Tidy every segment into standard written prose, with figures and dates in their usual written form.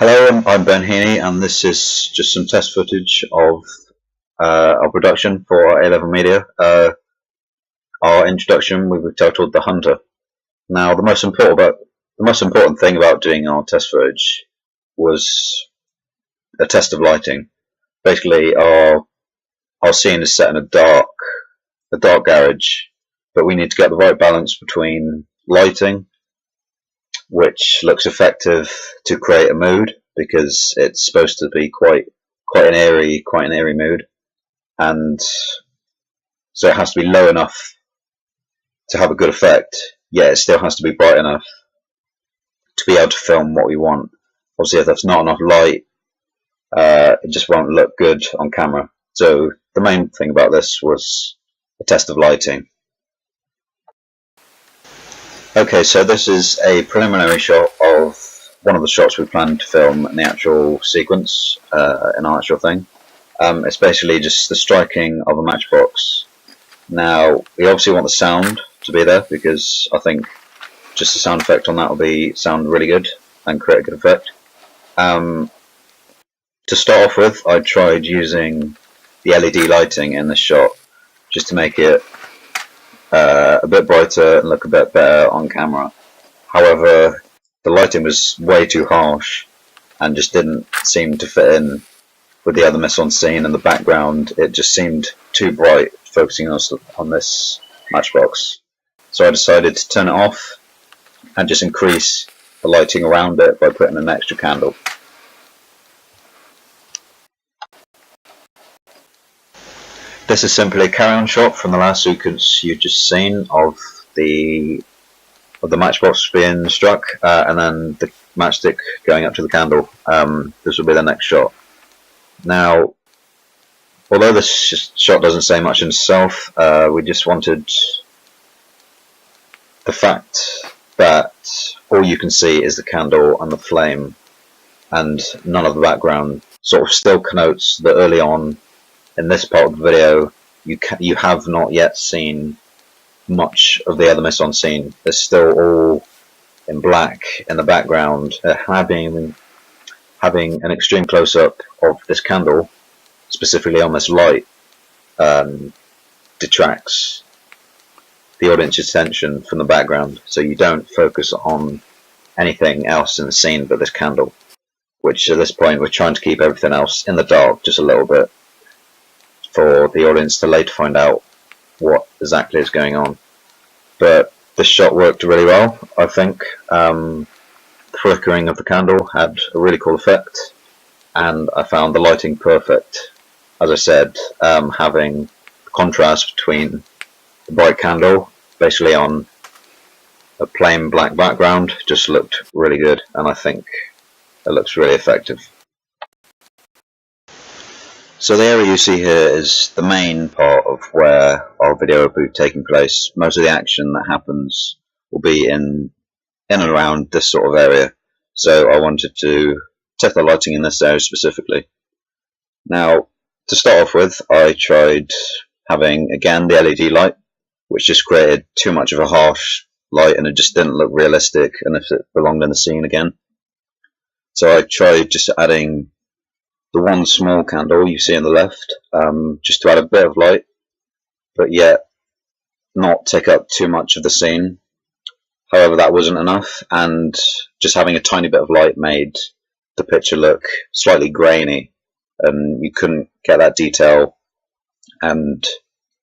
Hello, I'm Ben Heaney, and this is just some test footage of our production for A-Level Media. Our introduction we were titled The Hunter. Now, the most important thing about doing our test footage was a test of lighting. Basically, our scene is set in a dark garage, but we need to get the right balance between lighting, which looks effective to create a mood, because it's supposed to be quite an airy mood, and so it has to be low enough to have a good effect, yet it still has to be bright enough to be able to film what we want. Obviously, if there's not enough light, it just won't look good on camera. So the main thing about this was a test of lighting. Okay, so this is a preliminary shot of one of the shots we planned to film in the actual sequence, in our actual thing. It's basically just the striking of a matchbox. Now, we obviously want the sound to be there, because I think just the sound effect on that will sound really good and create a good effect. To start off with, I tried using the LED lighting in this shot just to make it a bit brighter and look a bit better on camera. However, the lighting was way too harsh and just didn't seem to fit in with the other mise-en-scene and the background. It just seemed too bright, focusing on this matchbox. So I decided to turn it off and just increase the lighting around it by putting an extra candle. This is simply a carry-on shot from the last sequence you've just seen of the matchbox being struck, and then the matchstick going up to the candle. This will be the next shot. Now, although this shot doesn't say much in itself, we just wanted the fact that all you can see is the candle and the flame, and none of the background sort of still connotes that early on in this part of the video you have not yet seen much of the other mise-en-scene. It's still all in black in the background. Having an extreme close-up of this candle, specifically on this light, detracts the audience's attention from the background, so you don't focus on anything else in the scene but this candle, which at this point we're trying to keep everything else in the dark just a little bit for the audience to later find out what exactly is going on. But this shot worked really well, I think. The flickering of the candle had a really cool effect, and I found the lighting perfect. As I said, having contrast between the bright candle basically on a plain black background just looked really good, and I think it looks really effective. So the area you see here is the main part of where our video will be taking place. Most of the action that happens will be in and around this sort of area. So I wanted to test the lighting in this area specifically. Now, to start off with, I tried having, again, the LED light, which just created too much of a harsh light and it just didn't look realistic and if it belonged in the scene again. So I tried just adding the one small candle you see on the left, just to add a bit of light, but yet not take up too much of the scene. However, that wasn't enough, and just having a tiny bit of light made the picture look slightly grainy, and you couldn't get that detail and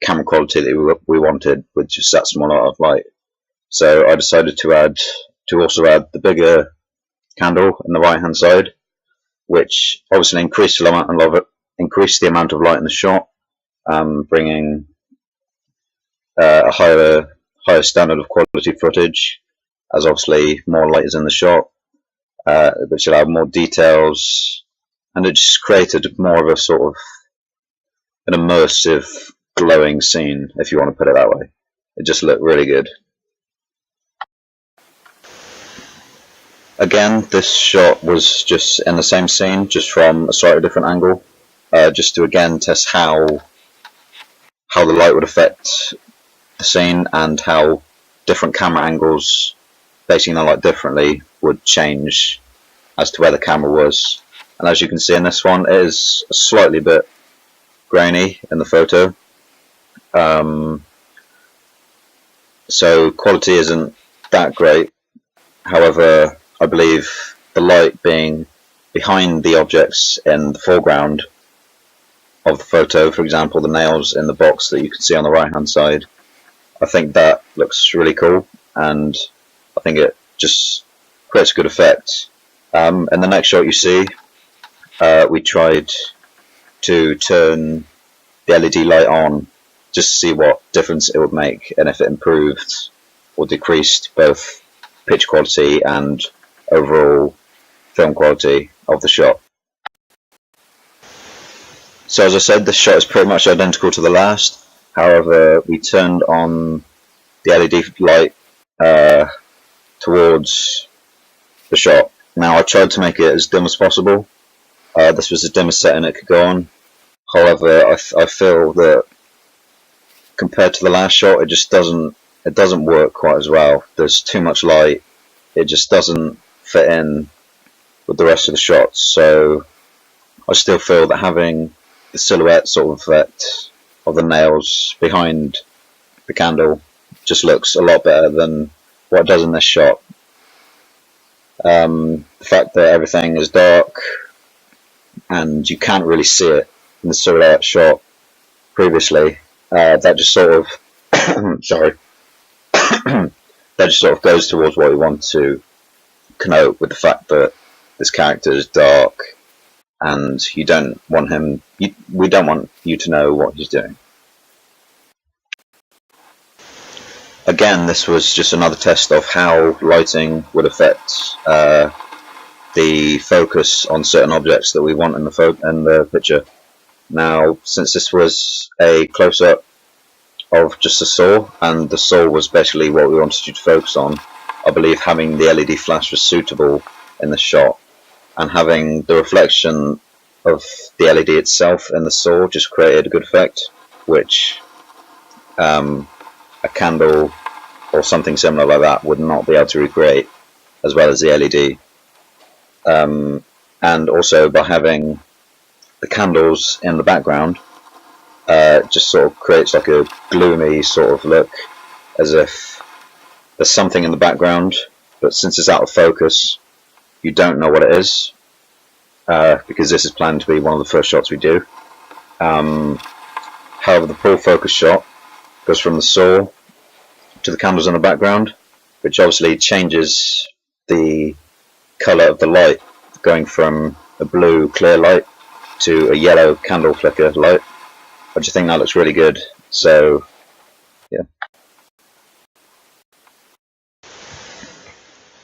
camera quality that we wanted with just that small amount of light. So I decided to also add the bigger candle on the right hand side, which obviously increased the amount of light in the shot, bringing a higher standard of quality footage, as obviously more light is in the shot, which allowed more details, and it just created more of a sort of an immersive, glowing scene, if you want to put it that way. It just looked really good. Again, this shot was just in the same scene, just from a slightly different angle, just to again test how the light would affect the scene and how different camera angles facing the light differently would change as to where the camera was. And as you can see in this one, it is a slightly bit grainy in the photo. So quality isn't that great. However, I believe the light being behind the objects in the foreground of the photo, for example the nails in the box that you can see on the right hand side, I think that looks really cool, and I think it just creates a good effect. In the next shot you see, we tried to turn the LED light on just to see what difference it would make and if it improved or decreased both pitch quality and overall film quality of the shot. So as I said, this shot is pretty much identical to the last. However, we turned on the LED light towards the shot. Now I tried to make it as dim as possible. This was the dimmest setting it could go on. However, I feel that compared to the last shot, it just doesn't work quite as well. There's too much light. It just doesn't fit in with the rest of the shots. So I still feel that having the silhouette sort of effect of the nails behind the candle just looks a lot better than what it does in this shot. The fact that everything is dark and you can't really see it in the silhouette shot previously, that just sort of that just sort of goes towards what we want to connote with the fact that this character is dark and we don't want you to know what he's doing. Again, this was just another test of how lighting would affect the focus on certain objects that we want in the picture. Now, since this was a close-up of just the saw, and the saw was basically what we wanted you to focus on, I believe having the LED flash was suitable in the shot, and having the reflection of the LED itself in the saw just created a good effect, which a candle or something similar like that would not be able to recreate, as well as the LED. And also by having the candles in the background, just sort of creates like a gloomy sort of look, as if there's something in the background, but since it's out of focus you don't know what it is, because this is planned to be one of the first shots we do. However, the full focus shot goes from the saw to the candles in the background, which obviously changes the colour of the light, going from a blue clear light to a yellow candle flicker light. I just think that looks really good. So yeah.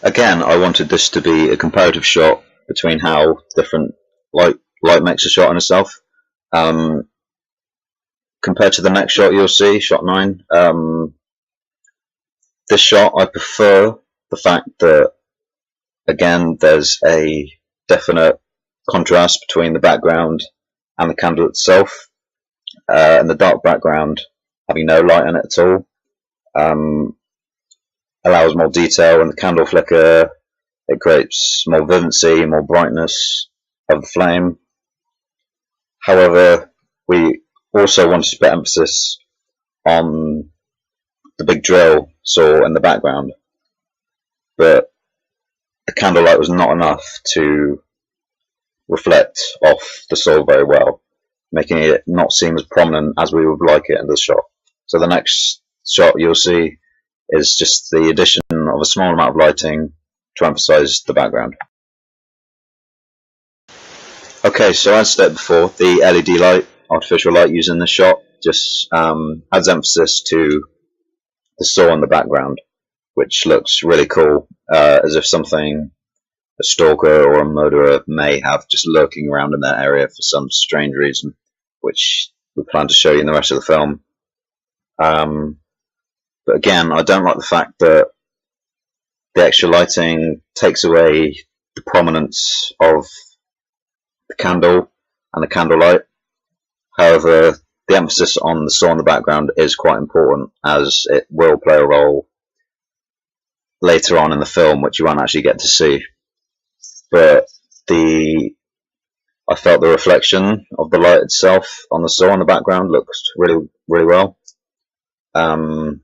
Again, I wanted this to be a comparative shot between how different light makes a shot in itself. Compared to the next shot you'll see, shot 9, this shot I prefer the fact that, again, there's a definite contrast between the background and the candle itself, and the dark background having no light in it at all allows more detail, and the candle flicker, it creates more vividness, more brightness of the flame. However, we also wanted to put emphasis on the big drill saw in the background, but the candlelight was not enough to reflect off the saw very well, making it not seem as prominent as we would like it in this shot. So the next shot you'll see is just the addition of a small amount of lighting to emphasize the background. Okay, so as stated before, the LED light, artificial light used in this shot, just adds emphasis to the saw in the background, which looks really cool, as if something a stalker or a murderer may have just lurking around in that area for some strange reason, which we plan to show you in the rest of the film. But again, I don't like the fact that the extra lighting takes away the prominence of the candle and the candlelight. However, the emphasis on the saw in the background is quite important, as it will play a role later on in the film, which you won't actually get to see. but I felt the reflection of the light itself on the saw in the background looked really, really well. And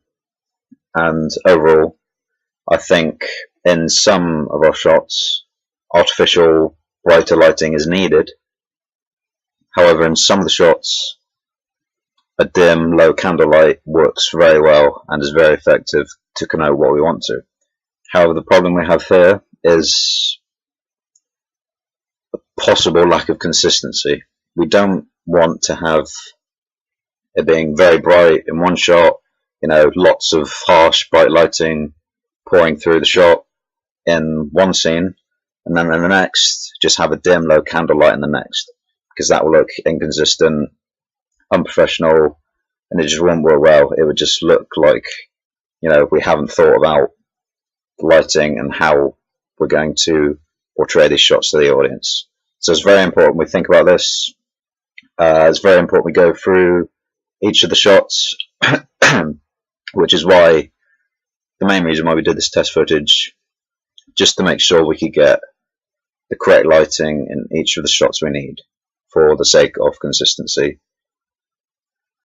overall, I think in some of our shots, artificial brighter lighting is needed. However, in some of the shots, a dim, low candlelight works very well and is very effective to connote what we want to. However, the problem we have here is a possible lack of consistency. We don't want to have it being very bright in one shot, lots of harsh, bright lighting pouring through the shot in one scene, and then in the next, just have a dim, low candlelight in the next, because that will look inconsistent, unprofessional, and it just won't work well. It would just look like, we haven't thought about the lighting and how we're going to portray these shots to the audience. So it's very important we think about this. It's very important we go through each of the shots, which is why the main reason why we did this test footage, just to make sure we could get the correct lighting in each of the shots we need for the sake of consistency.